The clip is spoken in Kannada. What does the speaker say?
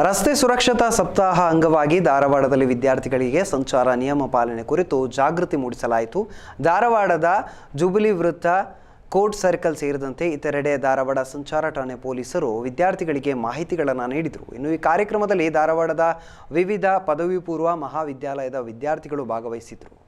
ರಸ್ತೆ ಸುರಕ್ಷತಾ ಸಪ್ತಾಹ ಅಂಗವಾಗಿ ಧಾರವಾಡದಲ್ಲಿ ವಿದ್ಯಾರ್ಥಿಗಳಿಗೆ ಸಂಚಾರ ನಿಯಮ ಪಾಲನೆ ಕುರಿತು ಜಾಗೃತಿ ಮೂಡಿಸಲಾಯಿತು. ಧಾರವಾಡದ ಜುಬಿಲಿ ವೃತ್ತ, ಕೋರ್ಟ್ ಸರ್ಕಲ್ ಸೇರಿದಂತೆ ಇತರೆಡೆ ಧಾರವಾಡ ಸಂಚಾರ ಠಾಣೆ ಪೊಲೀಸರು ವಿದ್ಯಾರ್ಥಿಗಳಿಗೆ ಮಾಹಿತಿಗಳನ್ನು ನೀಡಿದರು. ಇನ್ನು ಈ ಕಾರ್ಯಕ್ರಮದಲ್ಲಿ ಧಾರವಾಡದ ವಿವಿಧ ಪದವಿ ಪೂರ್ವ ಮಹಾವಿದ್ಯಾಲಯದ ವಿದ್ಯಾರ್ಥಿಗಳು ಭಾಗವಹಿಸಿದರು.